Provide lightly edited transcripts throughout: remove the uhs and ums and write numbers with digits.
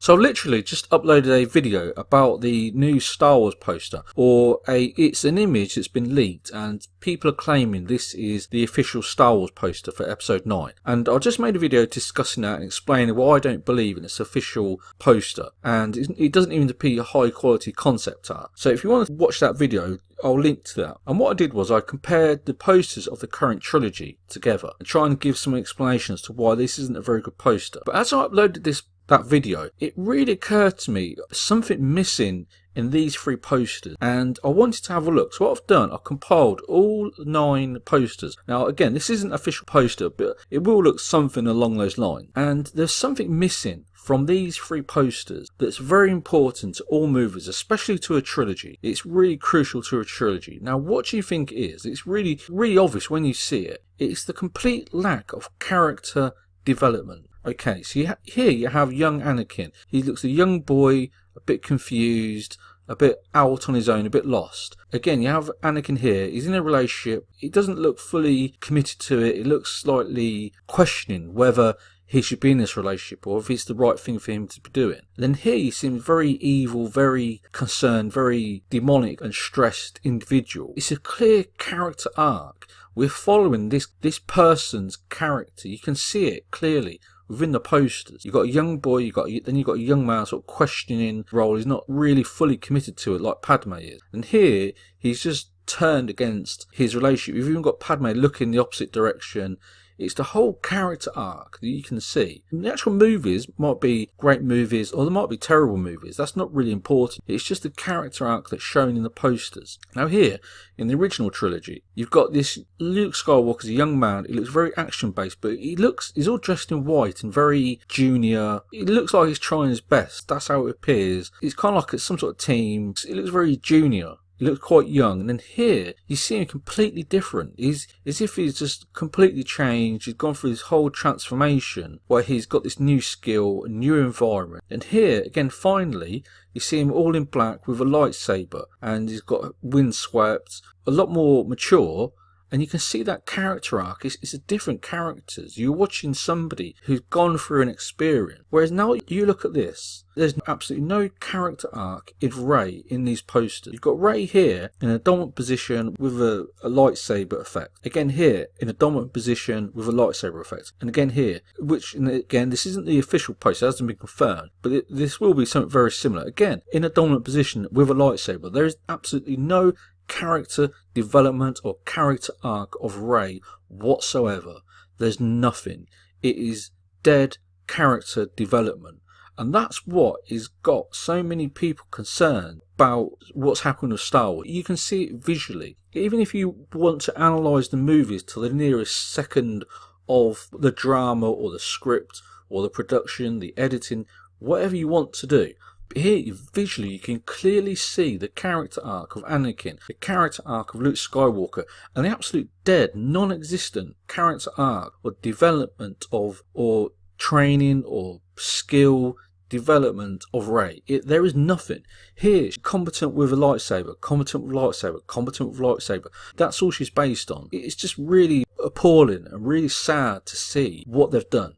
So I've literally just uploaded a video about the new Star Wars poster, it's an image that's been leaked and people are claiming this is the official Star Wars poster for episode 9. And I just made a video discussing that and explaining why I don't believe in this official poster, and it doesn't even depict a high quality concept art. So if you want to watch that video, I'll link to that. And what I did was I compared the posters of the current trilogy together and try and give some explanation as to why this isn't a very good poster. But as I uploaded that video, it really occurred to me something missing in these 3 posters, and I wanted to have a look. So what I've done, I've compiled all 9 posters. Now again, this isn't an official poster, but it will look something along those lines. And there's something missing from these 3 posters that's very important to all movies, especially to a trilogy. It's really crucial to a trilogy. Now what do you think it is? It's really obvious when you see it. It's the complete lack of character development. Okay, so here you have young Anakin. He looks a young boy, a bit confused, a bit out on his own, a bit lost. Again, you have Anakin here. He's in a relationship. He doesn't look fully committed to it. He looks slightly questioning whether he should be in this relationship or if it's the right thing for him to be doing. And then here he seems very evil, very concerned, very demonic and stressed individual. It's a clear character arc. We're following this person's character. You can see it clearly within the posters. You've got a young boy, then you've got a young man sort of questioning the role. He's not really fully committed to it like Padme is. And here, he's just turned against his relationship. You've even got Padme looking the opposite direction. It's the whole character arc that you can see. The actual movies might be great movies or they might be terrible movies. That's not really important. It's just the character arc that's shown in the posters. Now here, in the original trilogy, you've got this Luke Skywalker as a young man. He looks very action based, but he's all dressed in white and very junior. He looks like he's trying his best. That's how it appears. It's kind of like it's some sort of team. It looks very junior. He looks quite young, and then here you see him completely different. He's as if he's just completely changed. He's gone through this whole transformation where he's got this new skill, a new environment. And here again, finally, you see him all in black with a lightsaber, and he's got windswept, a lot more mature. And you can see that character arc. It's a different characters. You're watching somebody who's gone through an experience. Whereas now you look at this, there's absolutely no character arc in Rey in these posters. You've got Rey here in a dominant position with a lightsaber effect. Again here in a dominant position with a lightsaber effect. And again here, again, this isn't the official poster, it hasn't been confirmed, but this will be something very similar. Again, in a dominant position with a lightsaber. There is absolutely no character development or character arc of Rey whatsoever. There's nothing. It is dead character development, and that's what has got so many people concerned about what's happened with Star Wars. You can see it visually. Even if you want to analyse the movies to the nearest second of the drama or the script or the production, the editing, whatever you want to do, here, visually, you can clearly see the character arc of Anakin, the character arc of Luke Skywalker, and the absolute dead, non-existent character arc or development of, or training or skill development of Rey. There is nothing. Here, she's competent with a lightsaber, competent with lightsaber, competent with lightsaber. That's all she's based on. It's just really appalling and really sad to see what they've done.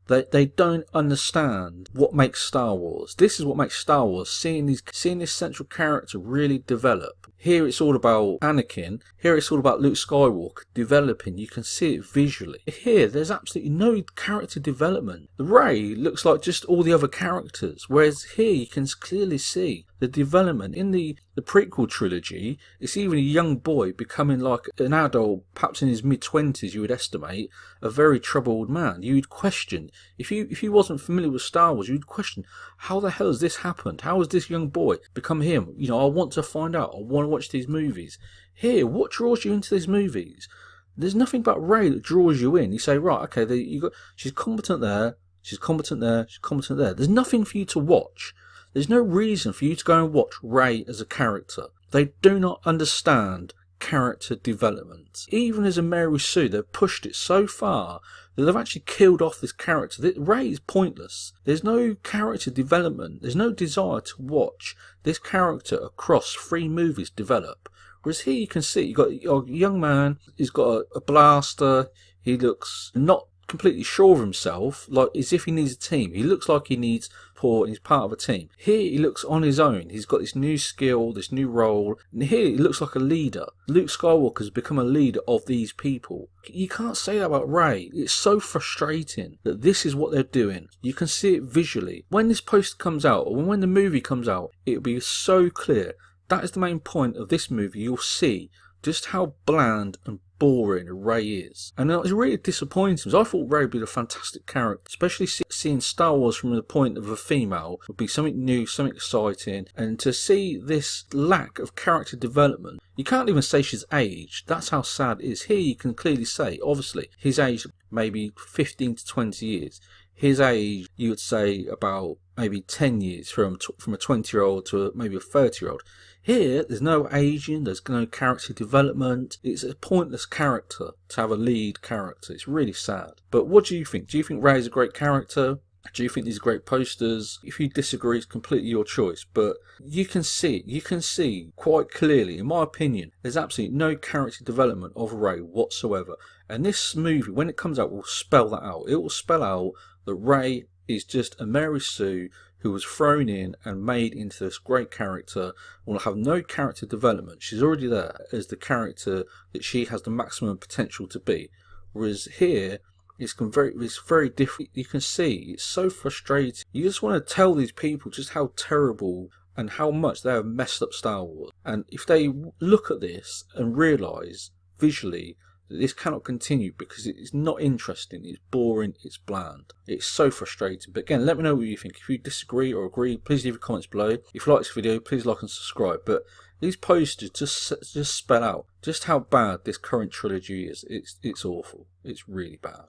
They don't understand what makes Star Wars. This is what makes Star Wars, seeing this central character really develop. Here it's all about Anakin. Here it's all about Luke Skywalker developing. You can see it visually. Here there's absolutely no character development. Rey looks like just all the other characters, whereas here you can clearly see the development. In the prequel trilogy, it's even a young boy becoming like an adult, perhaps in his mid-20s, you would estimate, a very troubled man. You'd question, if you wasn't familiar with Star Wars, you'd question, how the hell has this happened? How has this young boy become him? You know, I want to find out. I want to watch these movies. Here, what draws you into these movies? There's nothing about Rey that draws you in. You say, right, okay, she's competent there, she's competent there, she's competent there. There's nothing for you to watch. There's no reason for you to go and watch Rey as a character. They do not understand character development. Even as a Mary Sue, they've pushed it so far that they've actually killed off this character. Rey is pointless. There's no character development. There's no desire to watch this character across 3 movies develop. Whereas here you can see you've got a young man, he's got a blaster, he looks not completely sure of himself, like as if he needs a team. He looks like he needs support and he's part of a team. Here he looks on his own. He's got this new skill, this new role, and here he looks like a leader. Luke Skywalker's become a leader of these people. You can't say that about Rey. It's so frustrating that this is what they're doing. You can see it visually. When this poster comes out, or when the movie comes out, it'll be so clear. That is the main point of this movie. You'll see just how bland and boring Rey is. And it was really disappointing because I thought Rey would be a fantastic character, especially seeing Star Wars from the point of a female would be something new, something exciting. And to see this lack of character development, you can't even say she's aged. That's how sad it is. Here you can clearly say, obviously, his age maybe 15 to 20 years. His age, you would say about maybe 10 years from a 20-year-old to maybe a 30-year-old. Here, there's no aging, there's no character development. It's a pointless character to have a lead character. It's really sad. But what do you think? Do you think Rey is a great character? Do you think these are great posters? If you disagree, it's completely your choice. But you can see quite clearly, in my opinion, there's absolutely no character development of Rey whatsoever. And this movie, when it comes out, will spell that out. It will spell out that Rey is just a Mary Sue who was thrown in and made into this great character, will have no character development. She's already there as the character that she has the maximum potential to be. Whereas here, it's very different. You can see it's so frustrating. You just want to tell these people just how terrible and how much they have messed up Star Wars. And if they look at this and realise visually that this cannot continue because it's not interesting, it's boring, it's bland. It's so frustrating. But again, let me know what you think. If you disagree or agree, please leave your comments below. If you like this video, please like and subscribe. But these posters just spell out just how bad this current trilogy is. It's awful. It's really bad.